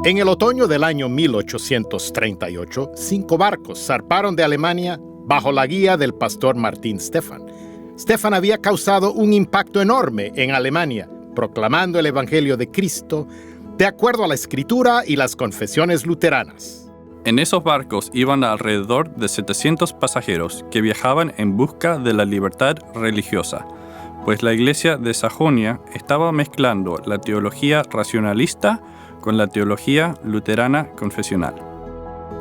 En el otoño del año 1838, 5 barcos zarparon de Alemania bajo la guía del pastor Martin Stephan. Stephan había causado un impacto enorme en Alemania, proclamando el Evangelio de Cristo de acuerdo a la Escritura y las confesiones luteranas. En esos barcos iban alrededor de 700 pasajeros que viajaban en busca de la libertad religiosa, pues la Iglesia de Sajonia estaba mezclando la teología racionalista con la teología luterana confesional.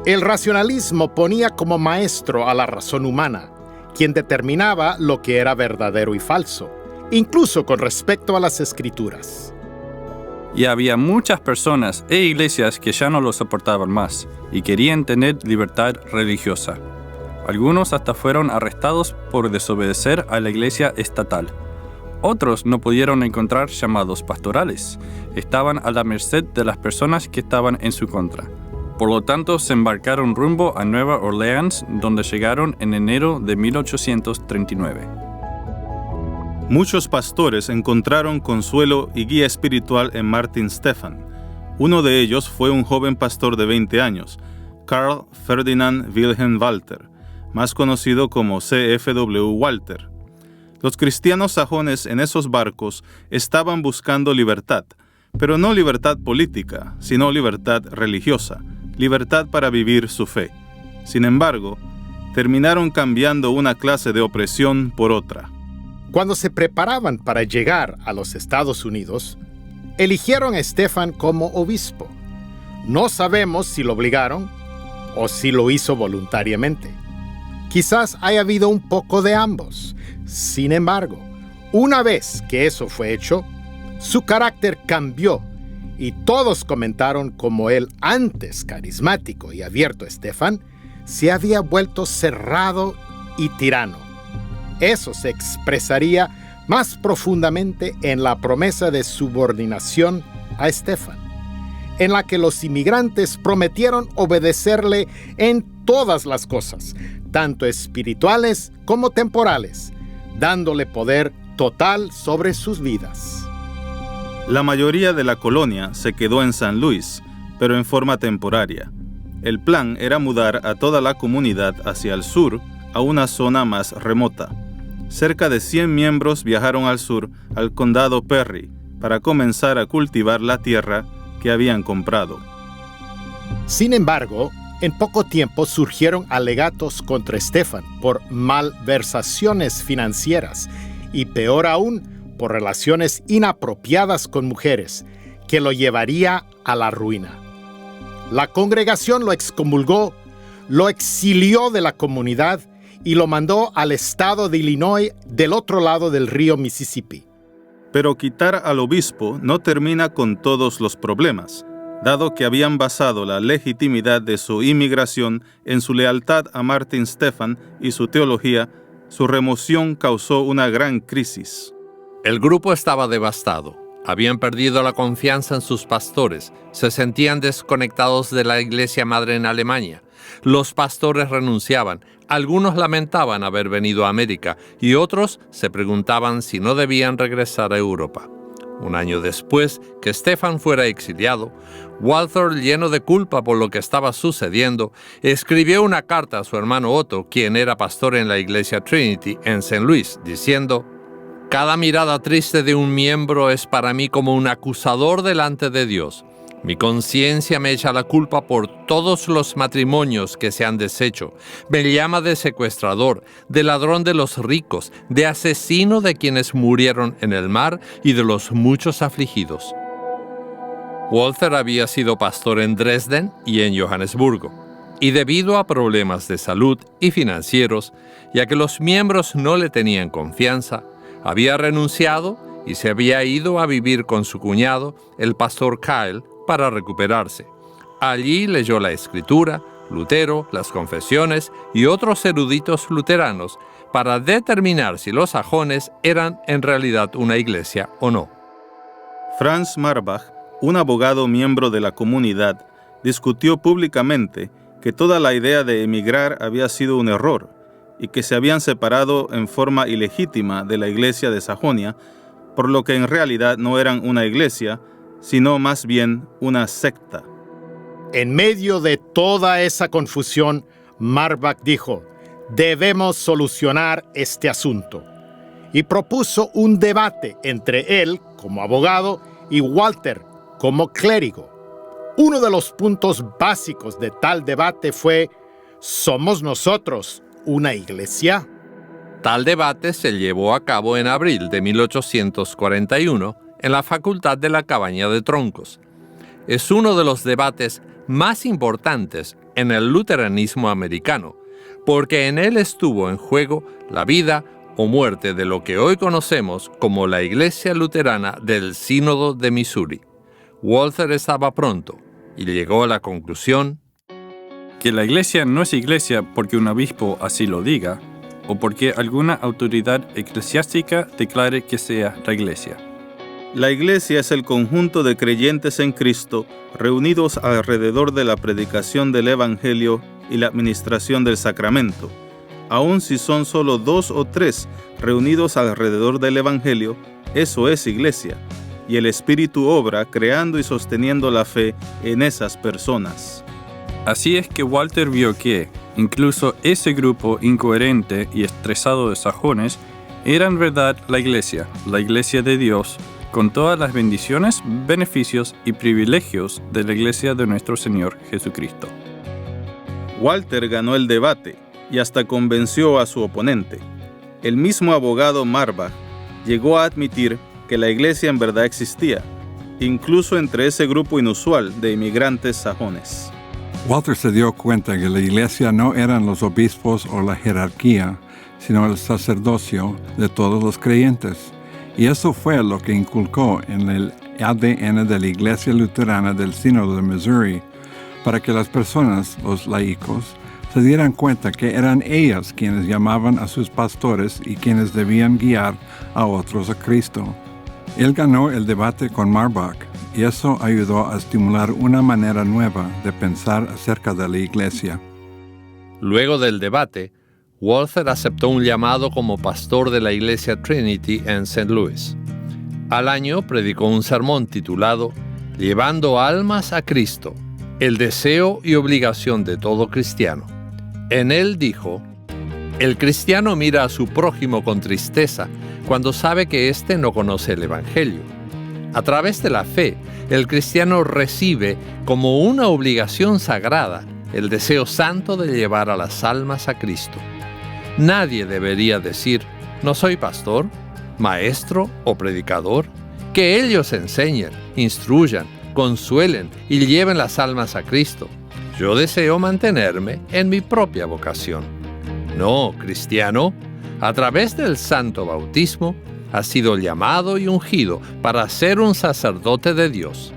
El racionalismo ponía como maestro a la razón humana, quien determinaba lo que era verdadero y falso, incluso con respecto a las Escrituras. Y había muchas personas e iglesias que ya no lo soportaban más y querían tener libertad religiosa. Algunos hasta fueron arrestados por desobedecer a la iglesia estatal. Otros no pudieron encontrar llamados pastorales. Estaban a la merced de las personas que estaban en su contra. Por lo tanto, se embarcaron rumbo a Nueva Orleans, donde llegaron en enero de 1839. Muchos pastores encontraron consuelo y guía espiritual en Martin Stephan. Uno de ellos fue un joven pastor de 20 años, Carl Ferdinand Wilhelm Walter, más conocido como C.F.W. Walter. Los cristianos sajones en esos barcos estaban buscando libertad, pero no libertad política, sino libertad religiosa, libertad para vivir su fe. Sin embargo, terminaron cambiando una clase de opresión por otra. Cuando se preparaban para llegar a los Estados Unidos, eligieron a Stephan como obispo. No sabemos si lo obligaron o si lo hizo voluntariamente. Quizás haya habido un poco de ambos. Sin embargo, una vez que eso fue hecho, su carácter cambió y todos comentaron cómo el antes carismático y abierto Stephan se había vuelto cerrado y tirano. Eso se expresaría más profundamente en la promesa de subordinación a Stephan, en la que los inmigrantes prometieron obedecerle en todas las cosas, tanto espirituales como temporales, dándole poder total sobre sus vidas. La mayoría de la colonia se quedó en San Luis, pero en forma temporaria. El plan era mudar a toda la comunidad hacia el sur, a una zona más remota. Cerca de 100 miembros viajaron al sur, al condado Perry, para comenzar a cultivar la tierra que habían comprado. Sin embargo, en poco tiempo surgieron alegatos contra Stephan por malversaciones financieras y, peor aún, por relaciones inapropiadas con mujeres, que lo llevaría a la ruina. La congregación lo excomulgó, lo exilió de la comunidad y lo mandó al estado de Illinois, del otro lado del río Mississippi. Pero quitar al obispo no termina con todos los problemas. Dado que habían basado la legitimidad de su inmigración en su lealtad a Martin Stephan y su teología, su remoción causó una gran crisis. El grupo estaba devastado. Habían perdido la confianza en sus pastores, se sentían desconectados de la iglesia madre en Alemania. Los pastores renunciaban, algunos lamentaban haber venido a América y otros se preguntaban si no debían regresar a Europa. Un año después que Stephan fuera exiliado, Walther, lleno de culpa por lo que estaba sucediendo, escribió una carta a su hermano Otto, quien era pastor en la iglesia Trinity en St. Louis, diciendo: «Cada mirada triste de un miembro es para mí como un acusador delante de Dios. Mi conciencia me echa la culpa por todos los matrimonios que se han deshecho. Me llama de secuestrador, de ladrón de los ricos, de asesino de quienes murieron en el mar y de los muchos afligidos». Walther había sido pastor en Dresden y en Johannesburgo, y debido a problemas de salud y financieros, y a que los miembros no le tenían confianza, había renunciado y se había ido a vivir con su cuñado, el pastor Kyle, para recuperarse. Allí leyó la Escritura, Lutero, las confesiones y otros eruditos luteranos para determinar si los sajones eran en realidad una iglesia o no. Franz Marbach, un abogado miembro de la comunidad, discutió públicamente que toda la idea de emigrar había sido un error y que se habían separado en forma ilegítima de la iglesia de Sajonia, por lo que en realidad no eran una iglesia, sino más bien una secta. En medio de toda esa confusión, Marbach dijo: debemos solucionar este asunto, y propuso un debate entre él, como abogado, y Walter, como clérigo. Uno de los puntos básicos de tal debate fue: ¿somos nosotros una iglesia? Tal debate se llevó a cabo en abril de 1841 en la Facultad de la Cabaña de Troncos. Es uno de los debates más importantes en el luteranismo americano, porque en él estuvo en juego la vida o muerte de lo que hoy conocemos como la Iglesia Luterana del Sínodo de Missouri. Walther estaba pronto y llegó a la conclusión que la iglesia no es iglesia porque un obispo así lo diga, o porque alguna autoridad eclesiástica declare que sea la iglesia. La iglesia es el conjunto de creyentes en Cristo reunidos alrededor de la predicación del Evangelio y la administración del sacramento. Aun si son solo 2 o 3 reunidos alrededor del Evangelio, eso es iglesia, y el Espíritu obra creando y sosteniendo la fe en esas personas. Así es que Walter vio que, incluso ese grupo incoherente y estresado de sajones, era en verdad la iglesia de Dios, con todas las bendiciones, beneficios y privilegios de la iglesia de nuestro Señor Jesucristo. Walter ganó el debate y hasta convenció a su oponente. El mismo abogado Marbach llegó a admitir que la iglesia en verdad existía, incluso entre ese grupo inusual de inmigrantes sajones. Walter se dio cuenta que la iglesia no eran los obispos o la jerarquía, sino el sacerdocio de todos los creyentes. Y eso fue lo que inculcó en el ADN de la Iglesia Luterana del Sínodo de Missouri, para que las personas, los laicos, se dieran cuenta que eran ellas quienes llamaban a sus pastores y quienes debían guiar a otros a Cristo. Él ganó el debate con Marbach, y eso ayudó a estimular una manera nueva de pensar acerca de la iglesia. Luego del debate, Walther aceptó un llamado como pastor de la iglesia Trinity en St. Louis. Al año predicó un sermón titulado Llevando almas a Cristo, el deseo y obligación de todo cristiano. En él dijo: el cristiano mira a su prójimo con tristeza cuando sabe que éste no conoce el Evangelio. A través de la fe, el cristiano recibe como una obligación sagrada el deseo santo de llevar a las almas a Cristo. Nadie debería decir: no soy pastor, maestro o predicador. Que ellos enseñen, instruyan, consuelen y lleven las almas a Cristo. Yo deseo mantenerme en mi propia vocación. No, cristiano, a través del santo bautismo, has sido llamado y ungido para ser un sacerdote de Dios.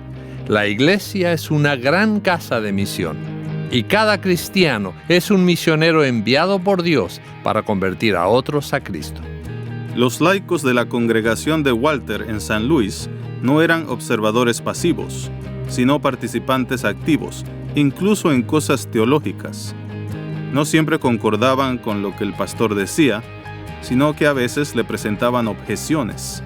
La iglesia es una gran casa de misión, y cada cristiano es un misionero enviado por Dios para convertir a otros a Cristo. Los laicos de la congregación de Walter en San Luis no eran observadores pasivos, sino participantes activos, incluso en cosas teológicas. No siempre concordaban con lo que el pastor decía, sino que a veces le presentaban objeciones.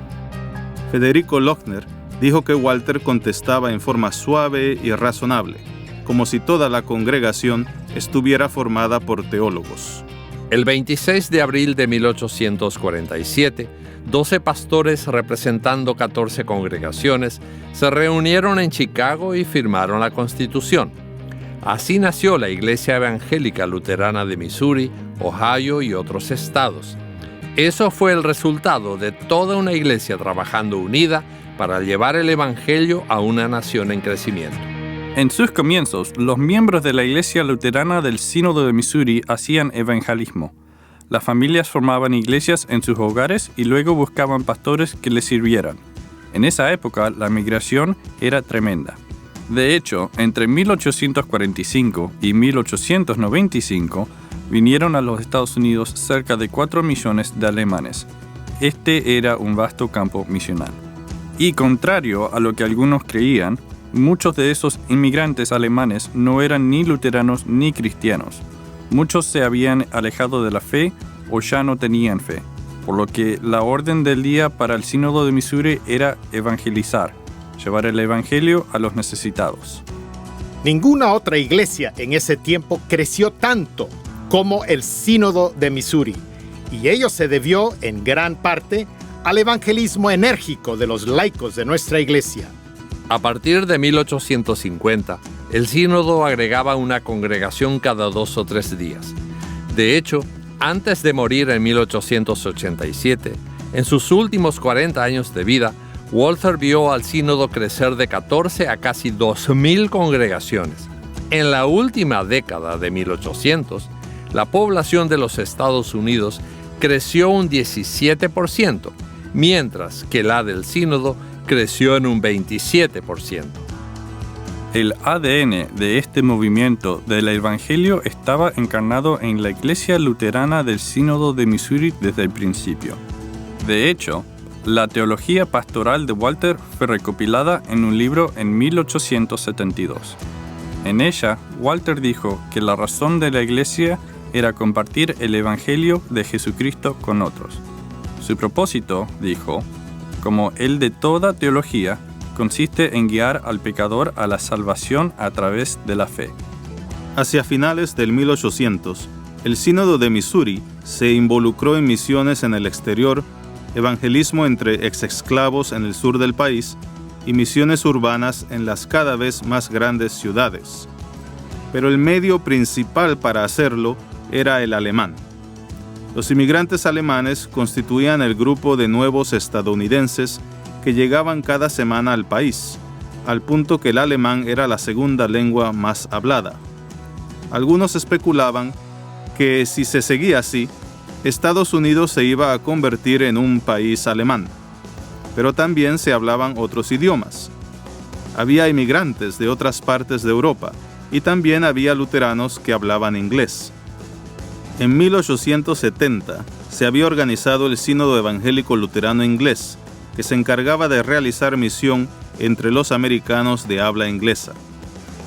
Federico Lochner dijo que Walter contestaba en forma suave y razonable, como si toda la congregación estuviera formada por teólogos. El 26 de abril de 1847, 12 pastores representando 14 congregaciones se reunieron en Chicago y firmaron la Constitución. Así nació la Iglesia Evangélica Luterana de Missouri, Ohio y otros estados. Eso fue el resultado de toda una iglesia trabajando unida para llevar el Evangelio a una nación en crecimiento. En sus comienzos, los miembros de la Iglesia Luterana del Sínodo de Missouri hacían evangelismo. Las familias formaban iglesias en sus hogares y luego buscaban pastores que les sirvieran. En esa época, la migración era tremenda. De hecho, entre 1845 y 1895 vinieron a los Estados Unidos cerca de 4 millones de alemanes. Este era un vasto campo misional. Y contrario a lo que algunos creían, muchos de esos inmigrantes alemanes no eran ni luteranos ni cristianos. Muchos se habían alejado de la fe o ya no tenían fe, por lo que la orden del día para el Sínodo de Missouri era evangelizar, llevar el evangelio a los necesitados. Ninguna otra iglesia en ese tiempo creció tanto como el Sínodo de Missouri, y ello se debió en gran parte al evangelismo enérgico de los laicos de nuestra iglesia. A partir de 1850, el sínodo agregaba una congregación cada 2 o 3 días. De hecho, antes de morir en 1887, en sus últimos 40 años de vida, Walther vio al sínodo crecer de 14 a casi 2,000 congregaciones. En la última década de 1800, la población de los Estados Unidos creció un 17%, mientras que la del sínodo creció en un 27%. El ADN de este movimiento del Evangelio estaba encarnado en la Iglesia Luterana del Sínodo de Missouri desde el principio. De hecho, la teología pastoral de Walther fue recopilada en un libro en 1872. En ella, Walther dijo que la razón de la Iglesia era compartir el Evangelio de Jesucristo con otros. Su propósito, dijo, como el de toda teología, consiste en guiar al pecador a la salvación a través de la fe. Hacia finales del 1800, el Sínodo de Missouri se involucró en misiones en el exterior, evangelismo entre exesclavos en el sur del país y misiones urbanas en las cada vez más grandes ciudades. Pero el medio principal para hacerlo era el alemán. Los inmigrantes alemanes constituían el grupo de nuevos estadounidenses que llegaban cada semana al país, al punto que el alemán era la segunda lengua más hablada. Algunos especulaban que si se seguía así, Estados Unidos se iba a convertir en un país alemán. Pero también se hablaban otros idiomas. Había inmigrantes de otras partes de Europa y también había luteranos que hablaban inglés. En 1870 se había organizado el Sínodo Evangélico Luterano Inglés, que se encargaba de realizar misión entre los americanos de habla inglesa.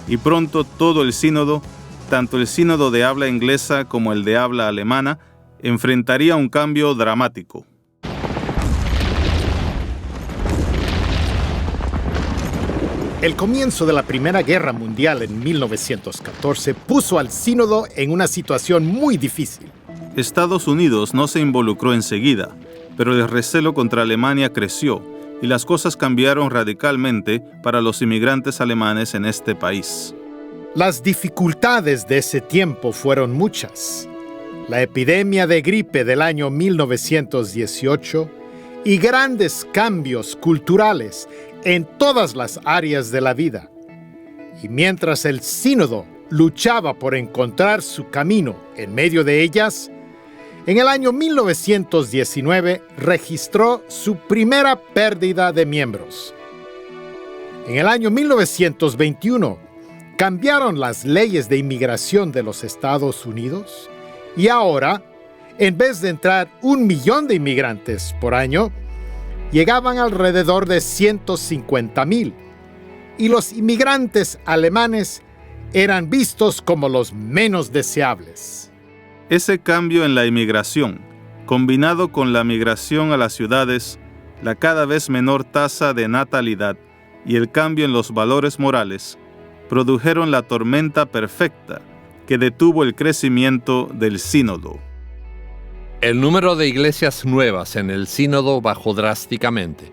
Y pronto todo el sínodo, tanto el sínodo de habla inglesa como el de habla alemana, enfrentaría un cambio dramático. El comienzo de la Primera Guerra Mundial en 1914 puso al sínodo en una situación muy difícil. Estados Unidos no se involucró enseguida, pero el recelo contra Alemania creció y las cosas cambiaron radicalmente para los inmigrantes alemanes en este país. Las dificultades de ese tiempo fueron muchas. La epidemia de gripe del año 1918 y grandes cambios culturales en todas las áreas de la vida. Y mientras el sínodo luchaba por encontrar su camino en medio de ellas, en el año 1919 registró su primera pérdida de miembros. En el año 1921 cambiaron las leyes de inmigración de los Estados Unidos y ahora, en vez de entrar 1 millón de inmigrantes por año, llegaban alrededor de 150,000, y los inmigrantes alemanes eran vistos como los menos deseables. Ese cambio en la inmigración, combinado con la migración a las ciudades, la cada vez menor tasa de natalidad y el cambio en los valores morales, produjeron la tormenta perfecta que detuvo el crecimiento del sínodo. El número de iglesias nuevas en el sínodo bajó drásticamente.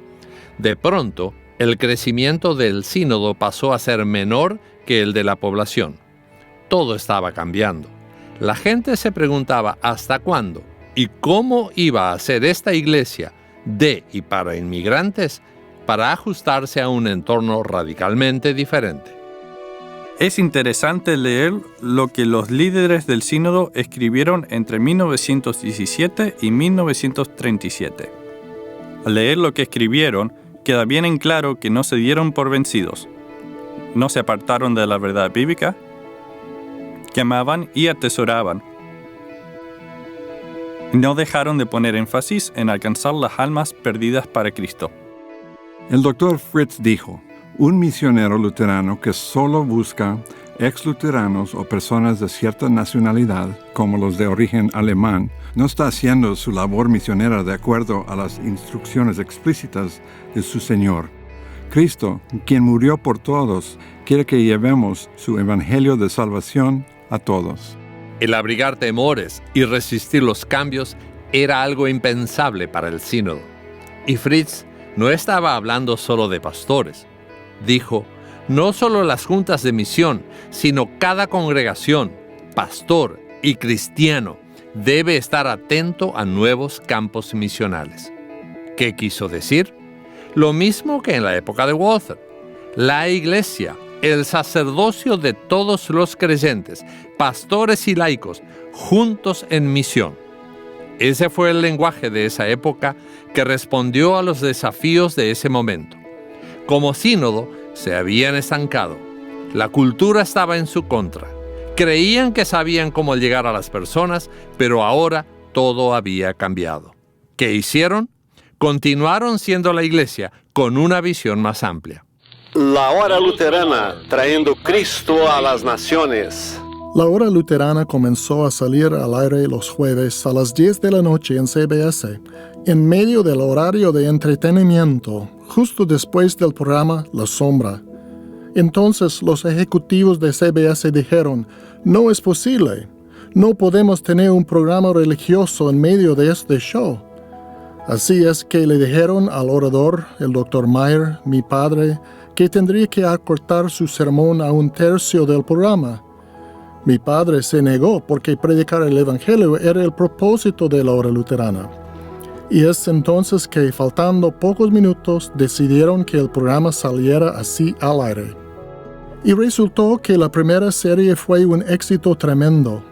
De pronto, el crecimiento del sínodo pasó a ser menor que el de la población. Todo estaba cambiando. La gente se preguntaba hasta cuándo y cómo iba a ser esta iglesia de y para inmigrantes para ajustarse a un entorno radicalmente diferente. Es interesante leer lo que los líderes del sínodo escribieron entre 1917 y 1937. Al leer lo que escribieron, queda bien en claro que no se dieron por vencidos. no se apartaron de la verdad bíblica, que amaban y atesoraban. No dejaron de poner énfasis en alcanzar las almas perdidas para Cristo. El Dr. Fritz dijo, un misionero luterano que solo busca ex-luteranos o personas de cierta nacionalidad, como los de origen alemán, no está haciendo su labor misionera de acuerdo a las instrucciones explícitas de su Señor. Cristo, quien murió por todos, quiere que llevemos su evangelio de salvación a todos. El abrigar temores y resistir los cambios era algo impensable para el sínodo. Y Fritz no estaba hablando solo de pastores. Dijo, no solo las juntas de misión, sino cada congregación, pastor y cristiano debe estar atento a nuevos campos misionales. ¿Qué quiso decir? Lo mismo que en la época de Walther. La iglesia, el sacerdocio de todos los creyentes, pastores y laicos, juntos en misión. Ese fue el lenguaje de esa época que respondió a los desafíos de ese momento. Como sínodo, se habían estancado. La cultura estaba en su contra. Creían que sabían cómo llegar a las personas, pero ahora todo había cambiado. ¿Qué hicieron? Continuaron siendo la iglesia con una visión más amplia. La hora luterana, trayendo Cristo a las naciones. La hora luterana comenzó a salir al aire los jueves a las 10 de la noche en CBS, en medio del horario de entretenimiento, justo después del programa La Sombra. Entonces los ejecutivos de CBS dijeron, no es posible, no podemos tener un programa religioso en medio de este show. Así es que le dijeron al orador, el Dr. Meyer, mi padre, que tendría que acortar su sermón a un tercio del programa. Mi padre se negó porque predicar el Evangelio era el propósito de la hora luterana. Y es entonces que, faltando pocos minutos, decidieron que el programa saliera así al aire. Y resultó que la primera serie fue un éxito tremendo.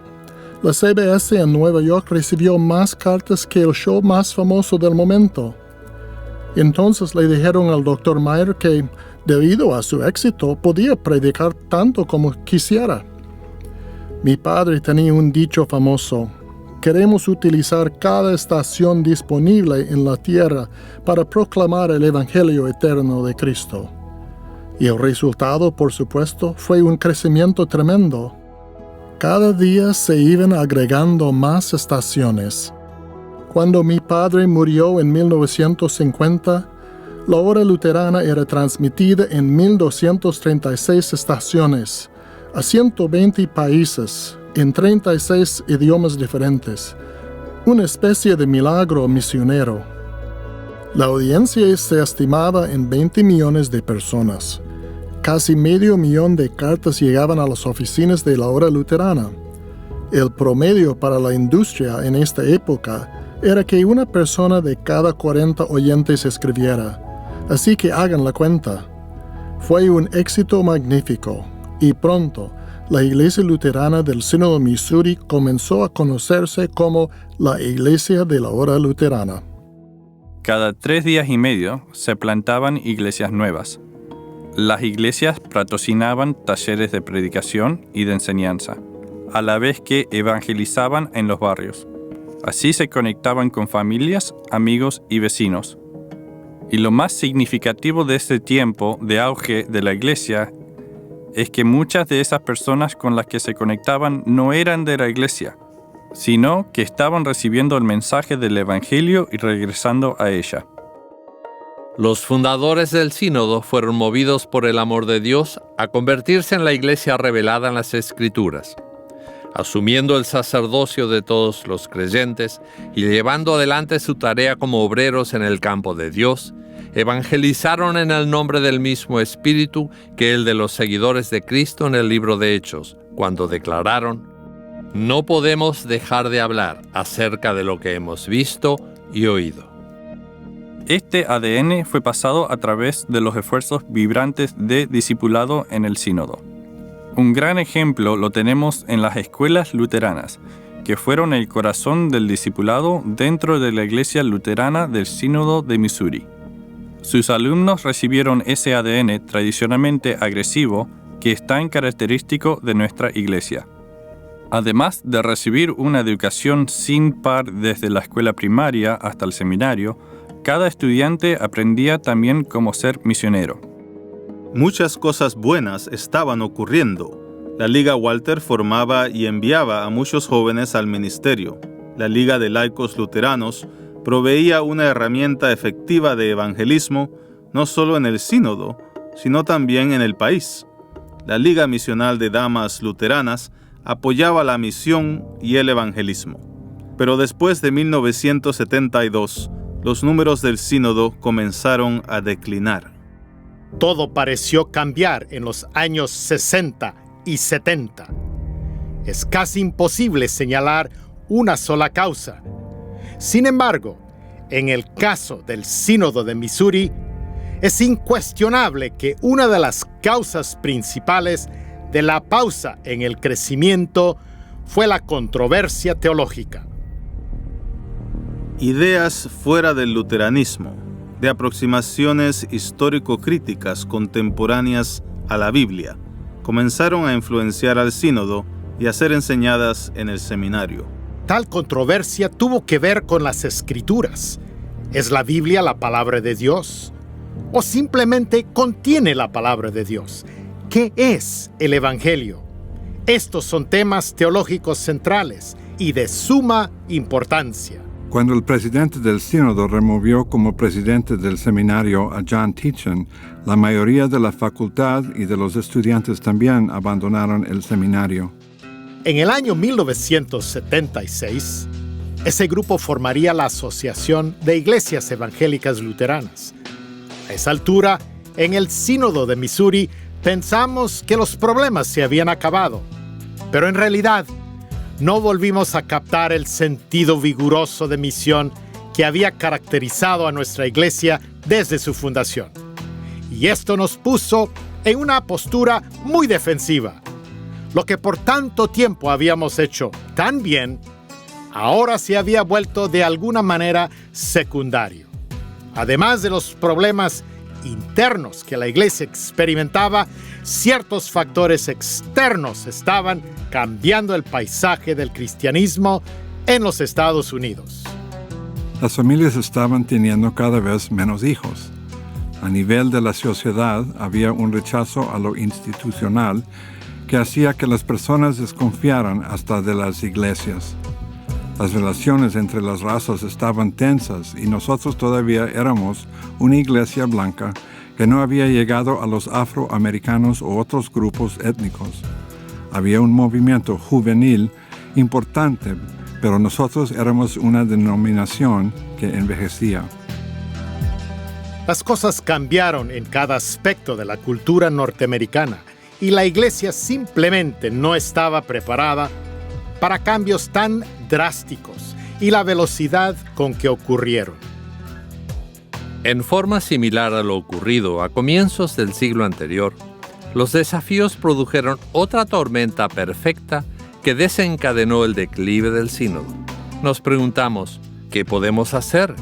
La CBS en Nueva York recibió más cartas que el show más famoso del momento. Entonces le dijeron al Dr. Meyer que, debido a su éxito, podía predicar tanto como quisiera. Mi padre tenía un dicho famoso: queremos utilizar cada estación disponible en la tierra para proclamar el Evangelio eterno de Cristo. Y el resultado, por supuesto, fue un crecimiento tremendo. Cada día se iban agregando más estaciones. Cuando mi padre murió en 1950, la hora luterana era transmitida en 1236 estaciones, a 120 países, en 36 idiomas diferentes, una especie de milagro misionero. La audiencia se estimaba en 20 millones de personas. Casi 500,000 de cartas llegaban a las oficinas de la hora luterana. El promedio para la industria en esta época era que una persona de cada 40 oyentes escribiera, así que hagan la cuenta. Fue un éxito magnífico. Y pronto, la Iglesia Luterana del Sínodo Missouri comenzó a conocerse como la Iglesia de la Hora Luterana. Cada 3 días y medio se plantaban iglesias nuevas. Las iglesias patrocinaban talleres de predicación y de enseñanza, a la vez que evangelizaban en los barrios. Así se conectaban con familias, amigos y vecinos. Y lo más significativo de este tiempo de auge de la iglesia es que muchas de esas personas con las que se conectaban no eran de la iglesia, sino que estaban recibiendo el mensaje del Evangelio y regresando a ella. Los fundadores del sínodo fueron movidos por el amor de Dios a convertirse en la iglesia revelada en las Escrituras. Asumiendo el sacerdocio de todos los creyentes y llevando adelante su tarea como obreros en el campo de Dios, evangelizaron en el nombre del mismo Espíritu que el de los seguidores de Cristo en el libro de Hechos, cuando declararon: no podemos dejar de hablar acerca de lo que hemos visto y oído. Este ADN fue pasado a través de los esfuerzos vibrantes de discipulado en el sínodo. Un gran ejemplo lo tenemos en las escuelas luteranas, que fueron el corazón del discipulado dentro de la Iglesia Luterana del Sínodo de Missouri. Sus alumnos recibieron ese ADN tradicionalmente agresivo que es tan característico de nuestra iglesia. Además de recibir una educación sin par desde la escuela primaria hasta el seminario, cada estudiante aprendía también cómo ser misionero. Muchas cosas buenas estaban ocurriendo. La Liga Walter formaba y enviaba a muchos jóvenes al ministerio. La Liga de Laicos Luteranos proveía una herramienta efectiva de evangelismo, no solo en el sínodo, sino también en el país. La Liga Misional de Damas Luteranas apoyaba la misión y el evangelismo. Pero después de 1972, los números del sínodo comenzaron a declinar. Todo pareció cambiar en los años 60 y 70. Es casi imposible señalar una sola causa. Sin embargo, en el caso del Sínodo de Missouri, es incuestionable que una de las causas principales de la pausa en el crecimiento fue la controversia teológica. Ideas fuera del luteranismo, de aproximaciones histórico-críticas contemporáneas a la Biblia, comenzaron a influenciar al sínodo y a ser enseñadas en el seminario. Tal controversia tuvo que ver con las Escrituras. ¿Es la Biblia la palabra de Dios? ¿O simplemente contiene la palabra de Dios? ¿Qué es el Evangelio? Estos son temas teológicos centrales y de suma importancia. Cuando el presidente del sínodo removió como presidente del seminario a John Teachin, la mayoría de la facultad y de los estudiantes también abandonaron el seminario. En el año 1976, ese grupo formaría la Asociación de Iglesias Evangélicas Luteranas. A esa altura, en el Sínodo de Missouri, pensamos que los problemas se habían acabado, pero en realidad no volvimos a captar el sentido vigoroso de misión que había caracterizado a nuestra iglesia desde su fundación. Y esto nos puso en una postura muy defensiva. Lo que por tanto tiempo habíamos hecho tan bien, ahora se había vuelto de alguna manera secundario. Además de los problemas internos que la iglesia experimentaba, ciertos factores externos estaban cambiando el paisaje del cristianismo en los Estados Unidos. Las familias estaban teniendo cada vez menos hijos. A nivel de la sociedad había un rechazo a lo institucional que hacía que las personas desconfiaran hasta de las iglesias. Las relaciones entre las razas estaban tensas y nosotros todavía éramos una iglesia blanca que no había llegado a los afroamericanos u otros grupos étnicos. Había un movimiento juvenil importante, pero nosotros éramos una denominación que envejecía. Las cosas cambiaron en cada aspecto de la cultura norteamericana y la iglesia simplemente no estaba preparada para cambios tan drásticos y la velocidad con que ocurrieron. En forma similar a lo ocurrido a comienzos del siglo anterior, los desafíos produjeron otra tormenta perfecta que desencadenó el declive del sínodo. Nos preguntamos, ¿qué podemos hacer?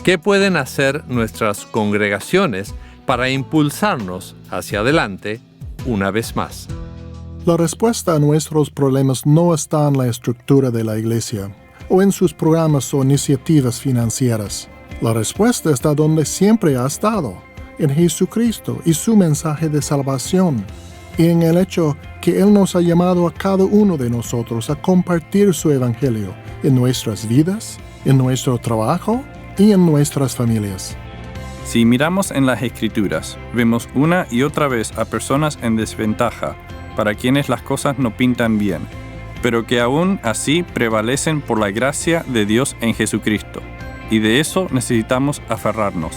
¿Qué pueden hacer nuestras congregaciones para impulsarnos hacia adelante una vez más? La respuesta a nuestros problemas no está en la estructura de la iglesia o en sus programas o iniciativas financieras. La respuesta está donde siempre ha estado, en Jesucristo y su mensaje de salvación, y en el hecho que Él nos ha llamado a cada uno de nosotros a compartir su evangelio en nuestras vidas, en nuestro trabajo y en nuestras familias. Si miramos en las Escrituras, vemos una y otra vez a personas en desventaja, para quienes las cosas no pintan bien, pero que aún así prevalecen por la gracia de Dios en Jesucristo, y de eso necesitamos aferrarnos.